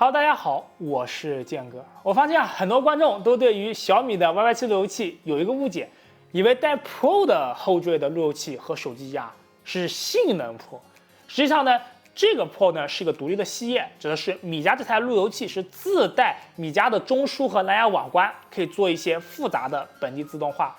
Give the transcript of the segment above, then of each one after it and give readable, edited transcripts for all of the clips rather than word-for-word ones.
Hello， 大家好，我是建哥。我发现很多观众都对于小米的 WiFi 7路由器有一个误解，以为带 Pro 的后缀的路由器和手机一样是性能 Pro。实际上呢，这个 Pro 呢是一个独立的系列，指的是米家这台路由器是自带米家的中枢和蓝牙网关，可以做一些复杂的本地自动化。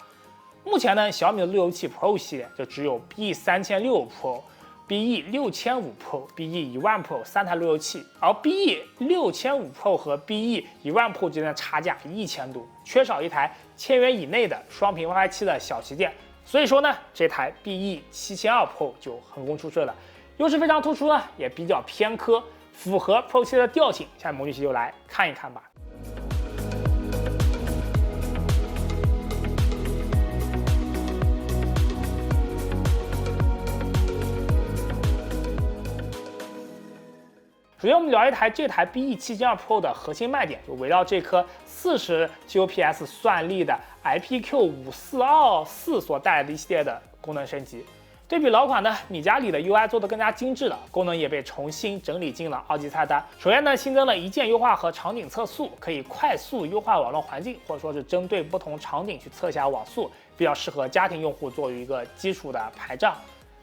目前呢，小米的路由器 Pro 系列就只有 BE3600 Pro、BE6500 Pro、BE10000 Pro 三台路由器，而 BE6500 Pro 和 BE10000 Pro 之间的差价1000多，缺少一台1000元以内的双频 WiFi 7的小旗舰。所以说呢，这台 BE7200 Pro 就横空出世了，优势非常突出呢，也比较偏科，符合 Pro 系列的调性。下面模具就来看一看吧。首先，我们聊一台这台 BE72 Pro 的核心卖点，就围绕这颗40 GOPS 算力的 IPQ54224所带来的一系列的功能升级。对比老款呢，米家里的 UI 做得更加精致了，功能也被重新整理进了2级菜单。首先呢，新增了一键优化和场景测速，可以快速优化网络环境，或者说是针对不同场景去测一下网速，比较适合家庭用户作为一个基础的排障。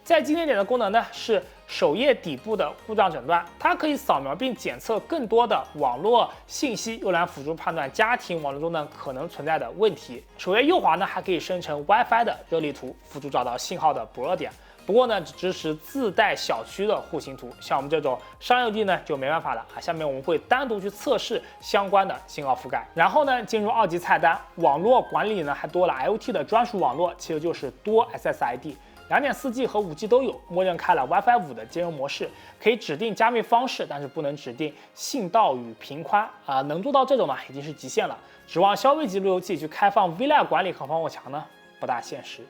再经典点的功能呢，是首页底部的故障诊断，它可以扫描并检测更多的网络信息，用来辅助判断家庭网络中呢可能存在的问题。首页右滑呢，还可以生成 WiFi 的热力图，辅助找到信号的薄弱点。不过呢，只支持自带小区的户型图，像我们这种商用地呢就没办法了啊。下面我们会单独去测试相关的信号覆盖。然后呢，进入2级菜单，网络管理呢还多了 IoT 的专属网络，其实就是多 SSID。2.4G 和5G 都有，默认开了 WiFi 5的兼容模式，可以指定加密方式，但是不能指定信道与频宽啊，能做到这种呢已经是极限了。指望消费级路由器去开放 VLAN 管理和防火墙呢，不大现实。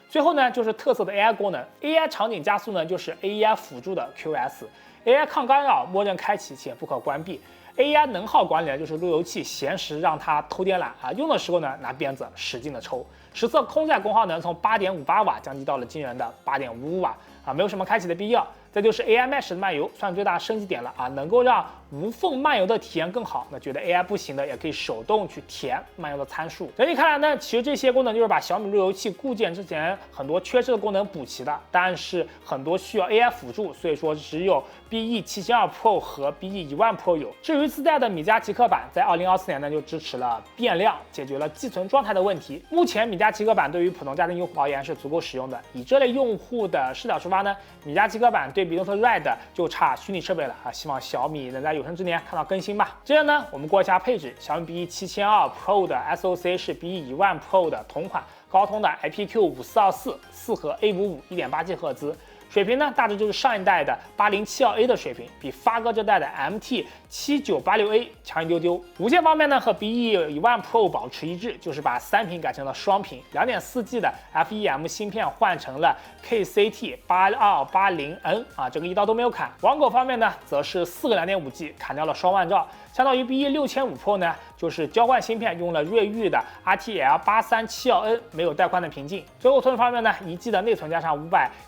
最后呢，就是特色的 AI 功能 ，AI 场景加速呢就是 AEI 辅助的 QS，AI 抗干扰默认开启且不可关闭。AI 能耗管理呢，就是路由器闲时让它偷点懒啊，用的时候呢拿鞭子使劲的抽。实测空载功耗呢从8.58瓦降低到了惊人的8.55瓦啊，没有什么开启的必要。再就是 AI Mesh 的漫游算最大升级点了啊，能够让无缝漫游的体验更好。那觉得 AI 不行的，也可以手动去填漫游的参数。整体看来呢，其实这些功能就是把小米路由器固件之前很多缺失的功能补齐的，但是很多需要 AI 辅助，所以说只有 BE72 Pro 和 BE10000 Pro 有。至于自带的米家极客版，在2024年呢就支持了变量，解决了寄存状态的问题。目前米家极客版对于普通家庭用户而言是足够使用的。以这类用户的视角出发呢，米家极客版对比 Note Red 就差虚拟设备了啊，希望小米能在有生之年看到更新吧。接着呢，我们过一下配置，小米 BE72 Pro 的 SoC 是 BE10000 Pro 的同款，高通的 IPQ54244 4核 A55 1.8G 赫兹。水平呢，大致就是上一代的8072A 的水平，比发哥这代的 MT7986A 强一丢丢。无线方面呢，和 BE10000 Pro 保持一致，就是把3频改成了双频，2.4G 的 FEM 芯片换成了 KCT8280N 啊，这个一刀都没有砍。网口方面呢，则是4个 2.5G 砍掉了双万兆，相当于 BE6500 Pro 呢，就是交换芯片用了瑞昱的 RTL8372N， 没有带宽的瓶颈。最后存储方面呢，1G 的内存加上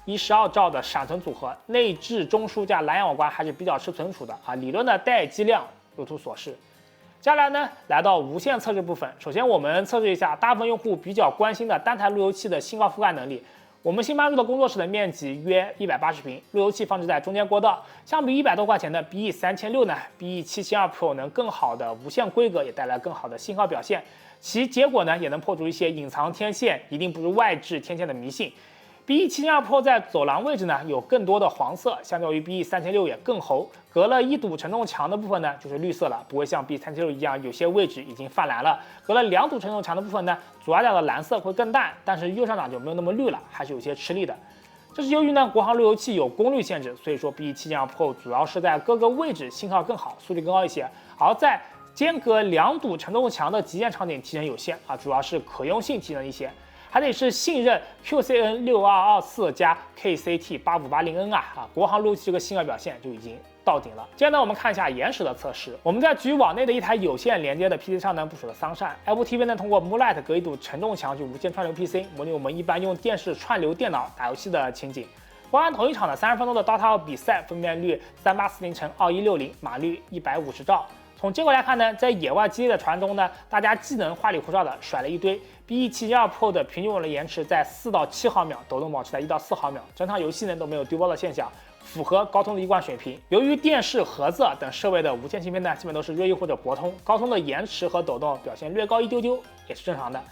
512兆的闪存组合，内置中枢加蓝牙网关还是比较吃存储的啊，理论的待机量如图所示。接下来呢，来到无线测试部分。首先我们测试一下大部分用户比较关心的单台路由器的信号覆盖能力。我们新搬入的工作室的面积约180平，路由器放置在中间过道。相比100多块钱的 BE3600呢 ，BE72 Pro 能更好的无线规格，也带来更好的信号表现。其结果呢，也能破除一些隐藏天线一定不如外置天线的迷信。BE72 Pro 在走廊位置呢有更多的黄色，相较于 BE3600也更厚。隔了1堵承重墙的部分呢就是绿色了，不会像 BE3600一样有些位置已经泛蓝了。隔了2堵承重墙的部分呢，左下角的蓝色会更淡，但是右上角就没有那么绿了，还是有些吃力的。这是由于呢国行路由器有功率限制，所以说 BE72 Pro 主要是在各个位置信号更好，速率更高一些，而在间隔2堵承重墙的极限场景提升有限啊，主要是可用性提升一些。还得是信任 QCN6224 加 KCT8580N 啊，国行路由器这个信号表现就已经到顶了。接着呢，我们看一下延时的测试。我们在局网内的一台有线连接的 PC 上呢部署了桑葚 ，Apple TV 呢通过 Moonlight 隔一堵承重墙去无线串流 PC， 模拟我们一般用电视串流电脑打游戏的情景。国安同一场的30分钟的 DOTA 2比赛，分辨率3840×2160，码率150兆。从结果来看呢，在野外激烈的传中呢，大家既能花里胡哨的甩了一堆。BE772 Pro 的平均网络延迟在4到7毫秒，抖动保持在1到4毫秒，整场游戏呢都没有丢包的现象，符合高通的一贯水平。由于电视、盒子等设备的无线芯片呢，基本都是锐意或者博通，高通的延迟和抖动表现略高一丢丢也是正常的。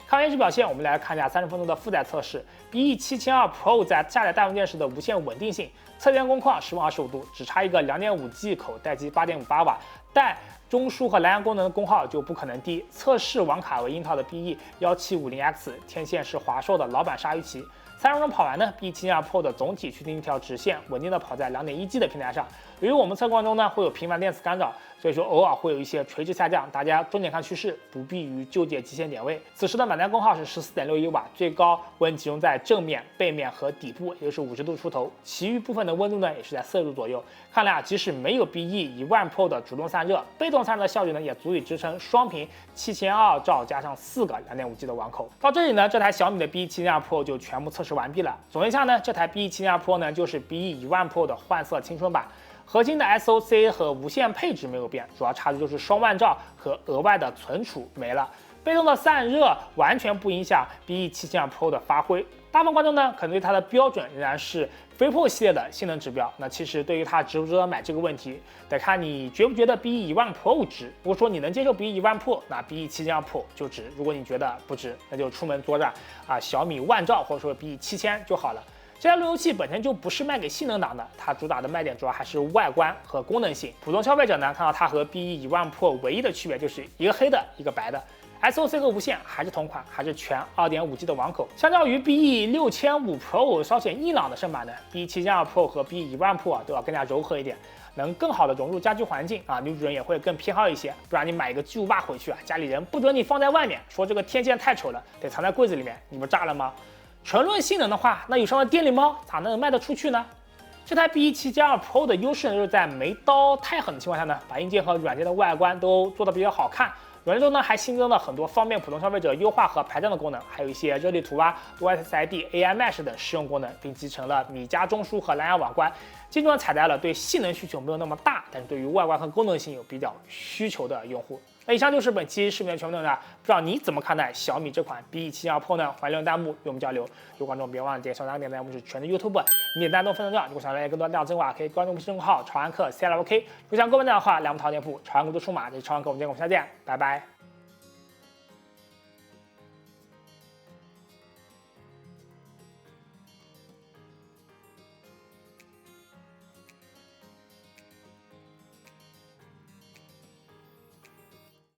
看完延迟表现，我们来看一下30分钟的负载测试。BE772 Pro 在下载大容电时的无线稳定性，测电工况10分25度，只差一个 2.5G 口，待机8.58瓦，但中枢和蓝牙功能的功耗就不可能低。测试网卡为英特尔的 BE1750X， 天线是华硕的老版鲨鱼鳍。30分钟跑完呢 ，BE772 Pro 的总体确定一条直线，稳定的跑在 2.1G 的平台上。由于我们测过程中呢会有频繁电磁干扰，所以说偶尔会有一些垂直下降，大家重点看趋势，不必于纠结极限点位。此时的满电功耗是14.61瓦，最高温集中在正面、背面和底部，也就是50度出头，其余部分的温度呢也是在40度左右。看来啊，即使没有 BE10000 Pro 的主动散热，被动散热的效率呢也足以支撑双屏7200兆加上4个 2.5G 的网口。到这里呢，这台小米的 BE772 Pro 就全部测试完毕了。总结一下呢，这台 BE772 Pro 呢就是 BE10000 Pro 的换色青春版。核心的 SoC 和无线配置没有变，主要差距就是双万兆和额外的存储没了。被动的散热完全不影响 BE772 Pro 的发挥。大部分观众呢，可能对它的标准仍然是 FreePro 系列的性能指标。那其实对于它值不值得买这个问题，得看你觉不觉得 BE10000 Pro 值。如果说你能接受 BE10000 Pro， 那 BE772 Pro 就值；如果你觉得不值，那就出门坐着小米万兆或者说 BE7000就好了。这台路由器本身就不是卖给性能党的，它主打的卖点主要还是外观和功能性。普通消费者呢，看到它和 BE10000 Pro 唯一的区别就是一个黑的，一个白的。SoC 和无线还是同款，还是全 2.5G 的网口。相较于 BE6500 Pro 稍显硬朗的正版呢， BE772 Pro 和 BE10000 Pro 都要更加柔和一点，能更好的融入家居环境女主人也会更偏好一些。不然你买一个巨无霸回去家里人不准你放在外面，说这个天线太丑了，得藏在柜子里面，你不炸了吗？纯论性能的话，那有上的电力猫咋能卖得出去呢？这台 BE772 Pro 的优势就是在没刀太狠的情况下呢，把硬件和软件的外观都做得比较好看。软件中呢还新增了很多方便普通消费者优化和排站的功能，还有一些热力图多 SSID、AI Mesh 等实用功能，并集成了米家中枢和蓝牙网关。精准采摘了对性能需求没有那么大，但是对于外观和功能性有比较需求的用户。那以上就是本期视频的全部内容了，不知道你怎么看待小米这款 BE772 Pro 呢？欢迎留言弹幕与我们交流。有观众别忘了点小赞点赞，我们是全职 YouTube， 你点赞都分得到。如果想了解更多量真话，可以关注我们公众号潮玩课 CLK。如果想购买的话，来我们淘店铺潮玩国度数码，这是潮玩课，我们下期再见，拜拜。